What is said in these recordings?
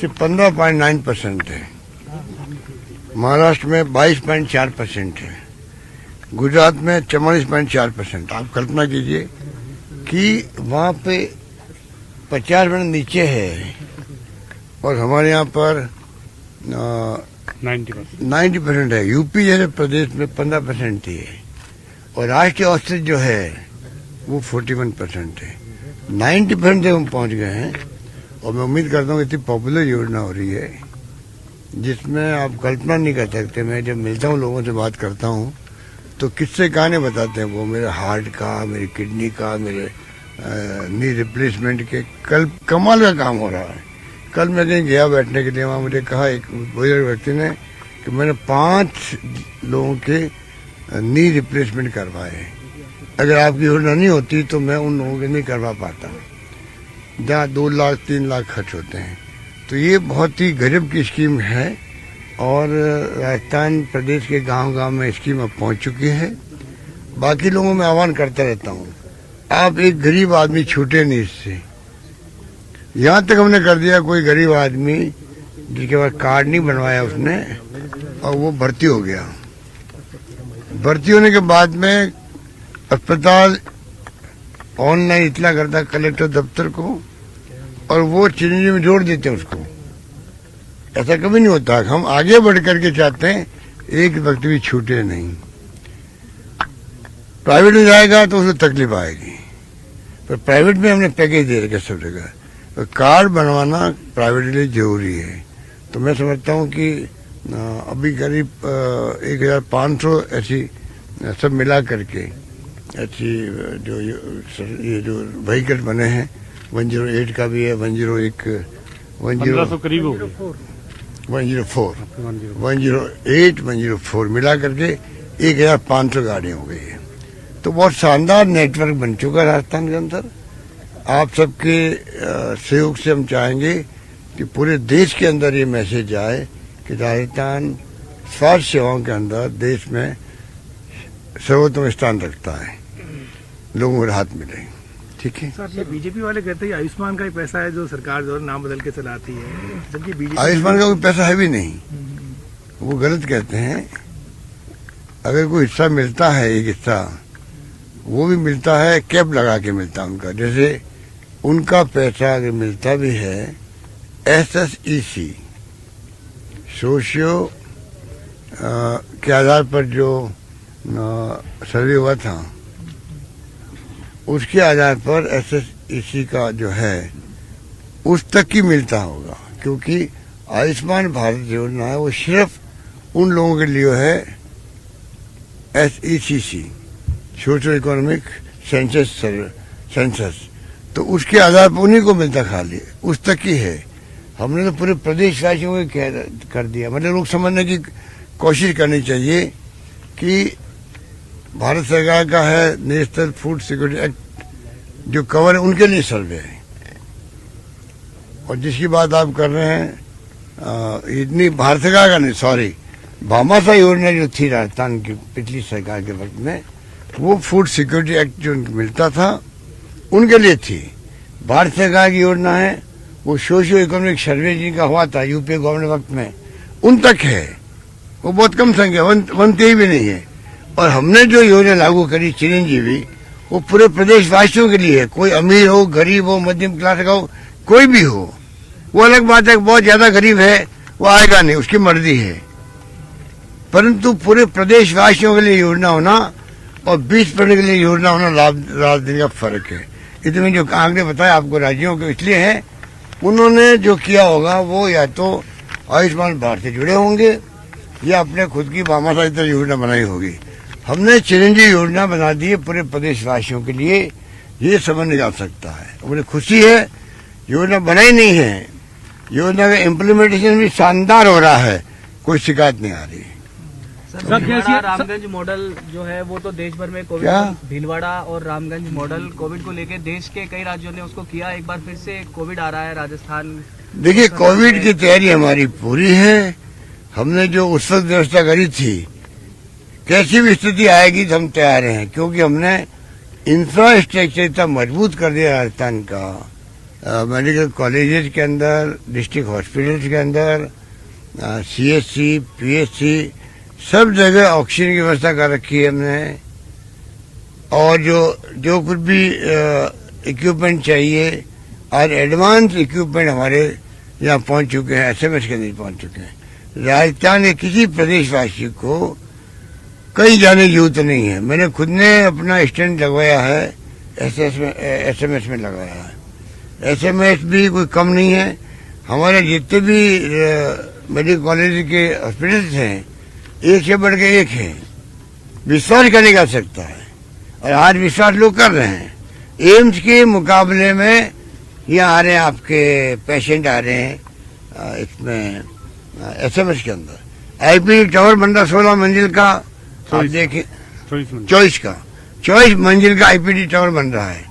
सिर्फ 15.9% है, महाराष्ट्र में 22.4% है, गुजरात में 44.4%। आप कल्पना कीजिए कि वहाँ पे 50% नीचे है और हमारे यहाँ पर 90% है। यूपी जैसे प्रदेश में 15% ही है और राष्ट्रीय औसत जो है वो 41% है। 90% तक हम पहुँच गए हैं और मैं उम्मीद करता हूँ इतनी पॉपुलर योजना हो रही है जिसमें आप कल्पना नहीं कर सकते। मैं जब मिलता हूँ लोगों से बात करता हूँ तो किससे कहानी बताते हैं वो, मेरे हार्ट का, मेरी किडनी का, मेरे नी रिप्लेसमेंट के। कल कमाल का काम हो रहा है। कल मैं कहीं गया बैठने के लिए, वहाँ मुझे कहा एक बुजुर्ग व्यक्ति ने कि मैंने 5 लोगों के नी रिप्लेसमेंट करवाए। अगर आपकी योजना नहीं होती तो मैं उन लोगों के नहीं करवा पाता, जहाँ 2 लाख 3 लाख खर्च होते हैं। तो ये बहुत ही गजब की स्कीम है और राजस्थान प्रदेश के गांव-गांव में स्कीम अब पहुंच चुकी है। बाकी लोगों में आह्वान करता रहता हूं, आप एक गरीब आदमी छूटे नहीं इससे। यहाँ तक हमने कर दिया, कोई गरीब आदमी जिसके पास कार्ड नहीं बनवाया उसने और वो भर्ती हो गया। भर्ती होने के बाद में अस्पताल ऑनलाइन इतला करता कलेक्टर दफ्तर को और वो चिरंजीवी में जोड़ देते हैं उसको। ऐसा कभी नहीं होता। हम आगे बढ़ करके चाहते हैं एक व्यक्ति भी छूटे नहीं। प्राइवेट में जाएगा तो उसे तकलीफ आएगी, पर प्राइवेट में हमने पैकेज दे रखे सब जगह। तो कार्ड बनवाना प्राइवेट के लिए जरूरी है। तो मैं समझता हूँ कि अभी करीब 1500 ऐसी सब मिला करके ऐसी ये जो व्हीकल बने हैं, 108 का भी है, 101 104 108 104 मिला करके 1500 गाड़ियाँ हो गई है। तो बहुत शानदार नेटवर्क बन चुका है राजस्थान के अंदर। आप सबके सहयोग से हम चाहेंगे कि पूरे देश के अंदर ये मैसेज आए कि राजस्थान स्वास्थ्य सेवाओं के अंदर देश में सर्वोत्तम स्थान रखता है, लोगों को राहत मिले। ठीक है सर, ये बीजेपी वाले कहते हैं आयुष्मान का ही पैसा है जो सरकार जो नाम बदल के चलाती है, जबकि बीजेपी आयुष्मान का कोई पैसा है भी नहीं, वो गलत कहते हैं। अगर कोई हिस्सा मिलता है, एक हिस्सा वो भी मिलता है कैप लगा के मिलता है उनका। जैसे उनका पैसा अगर मिलता भी है SSEC सोशियो के आधार पर जो सर्वे हुआ था उसके आधार पर SSEC का जो है उस तक ही मिलता होगा, क्योंकि आयुष्मान भारत योजना है वो सिर्फ उन लोगों के लिए है SECC सोशल इकोनॉमिक सेंसस। तो उसके आधार पर उन्हीं को मिलता, खाली उस तक ही है। हमने तो पूरे प्रदेशवासियों को कर दिया। मतलब लोग समझने की कोशिश करनी चाहिए कि भारत सरकार का है नेशनल फूड सिक्योरिटी एक्ट जो कवर है उनके लिए सर्वे है। और जिसकी बात आप कर रहे हैं इतनी भारत सरकार का नहीं, सॉरी, भामाशाह योजना जो थी राजस्थान की पिछली सरकार के वक्त में, वो फूड सिक्योरिटी एक्ट जो मिलता था उनके लिए थी। भारत सरकार की योजना है वो सोशियो इकोनॉमिक सर्वे जिनका हुआ था यूपीए गवर्नमेंट वक्त में, उन तक है। वो बहुत कम संख्या, 123 भी नहीं है। और हमने जो योजना लागू करी चिरंजीवी, वो पूरे प्रदेशवासियों के लिए है। कोई अमीर हो, गरीब हो, मध्यम क्लास का हो, कोई भी हो। वो अलग बात है, बहुत ज्यादा गरीब है वो आएगा नहीं, उसकी मर्जी है। परंतु पूरे प्रदेशवासियों के लिए योजना होना और 20% के लिए योजना होना रात दिन का फर्क है। इसमें जो आंकड़े बताया आपको राज्यों के इसलिए है, उन्होंने जो किया होगा वो या तो आयुष्मान भारत से जुड़े होंगे या अपने खुद की भामाशाह योजना बनाई होगी। हमने चिरंजीवी योजना बना दी है पूरे प्रदेशवासियों के लिए, ये समझ नहीं जा सकता है। मुझे खुशी है योजना बनाई नहीं है, योजना का इम्प्लीमेंटेशन भी शानदार हो रहा है, कोई शिकायत नहीं आ रही। रामगंज मॉडल जो है वो तो देश भर में कोविड, भीलवाड़ा और रामगंज मॉडल कोविड को लेकर देश के कई राज्यों ने उसको किया। एक बार फिर से कोविड आ रहा है राजस्थान। देखिए, कोविड की तैयारी हमारी पूरी है। हमने जो उस वक्त व्यवस्था करी थी, कैसी भी स्थिति आएगी तो हम तैयार हैं, क्योंकि हमने इंफ्रास्ट्रक्चर इतना मजबूत कर दिया राजस्थान का मेडिकल कॉलेजेस के अंदर, डिस्ट्रिक्ट हॉस्पिटल्स के अंदर, CHC, PHC सब जगह ऑक्सीजन की व्यवस्था कर रखी है हमने। और जो कुछ भी इक्विपमेंट चाहिए और एडवांस इक्विपमेंट हमारे यहाँ पहुंच चुके हैं, SMS के अंदर पहुंच चुके हैं। राजस्थान के किसी प्रदेशवासी को कहीं जाने की जरूरत नहीं है। मैंने खुद ने अपना स्टैंड लगवाया है, SMS में लगाया है। SMS भी कोई कम नहीं है। हमारे जितने भी मेडिकल कॉलेज के हॉस्पिटल्स हैं, एक से बढ़ के एक है। विश्वास करने की आवश्यकता है और आज विश्वास लोग कर रहे हैं। एम्स के मुकाबले में यहाँ आ रहे हैं, आपके पेशेंट आ रहे हैं इसमें SMS के अंदर। IPD टावर बन रहा 16 मंजिल का, आप देखें 24 मंजिल का IPD टावर बन रहा है।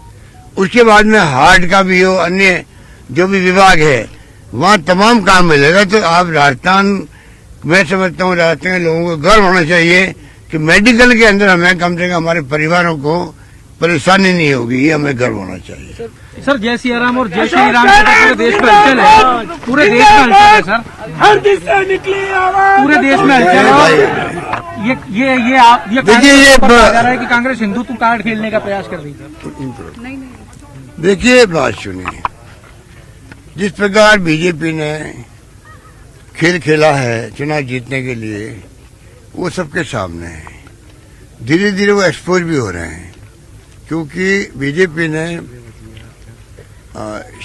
उसके बाद में हार्ट का भी हो, अन्य जो भी विभाग है वहाँ तमाम काम मिलेगा। तो आप राजस्थान, मैं समझता हूँ राजस्थान के लोगों को गर्व होना चाहिए कि मेडिकल के अंदर हमें कम से कम हमारे परिवारों को परेशानी नहीं होगी, ये हमें गर्व होना चाहिए। सर जय सिया राम और जय श्री राम पूरे देश में हलचल है, पूरे देश में हलचल है सर, हर दिस से निकली आवाज, पूरे देश में हलचल है। ये देखिए, ये जा रहा है कि कांग्रेस हिंदुत्व कार्ड खेलने का प्रयास कर रही है। देखिए बात सुनिए, जिस प्रकार बीजेपी ने खेल खेला है चुनाव जीतने के लिए, वो सबके सामने है। धीरे धीरे वो एक्सपोज भी हो रहे हैं, क्योंकि बीजेपी ने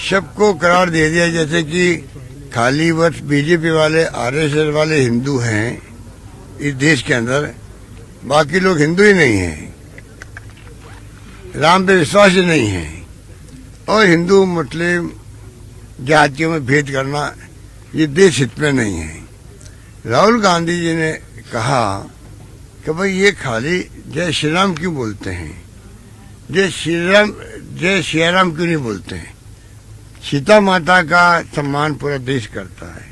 सबको करार दे दिया जैसे कि खाली बस बीजेपी वाले, RSS वाले हिंदू हैं इस देश के अंदर, बाकी लोग हिंदू ही नहीं हैं, राम पे विश्वास ही नहीं है। और हिंदू मुस्लिम जातियों में भेद करना ये देश हित में नहीं है। राहुल गांधी जी ने कहा कि भाई ये खाली जय श्री राम क्यों बोलते हैं, जय श्री राम क्यों नहीं बोलते हैं। सीता माता का सम्मान पूरा देश करता है,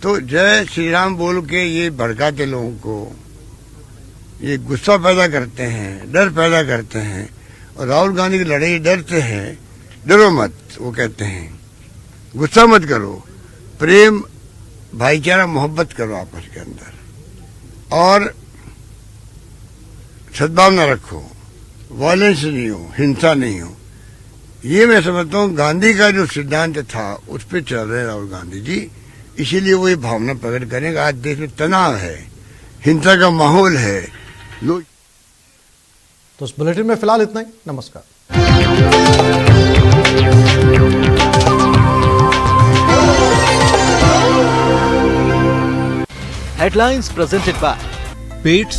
तो जय श्री राम बोल के ये भड़काते लोगों को, ये गुस्सा पैदा करते हैं, डर पैदा करते हैं। और राहुल गांधी की लड़ाई डर से है। डरो मत, वो कहते हैं, गुस्सा मत करो, प्रेम भाईचारा मोहब्बत करो आपस के अंदर और सद्भावना रखो, वायलेंस नहीं हो, हिंसा नहीं हो। ये मैं समझता हूँ गांधी का जो सिद्धांत था उस पर चल रहे राहुल गांधी जी, इसीलिए वो ये भावना प्रकट करेंगे। आज देश में तनाव है, हिंसा का माहौल है, लोग। तो इस बुलेटिन में फिलहाल इतना ही। नमस्कार। Headlines presented by pet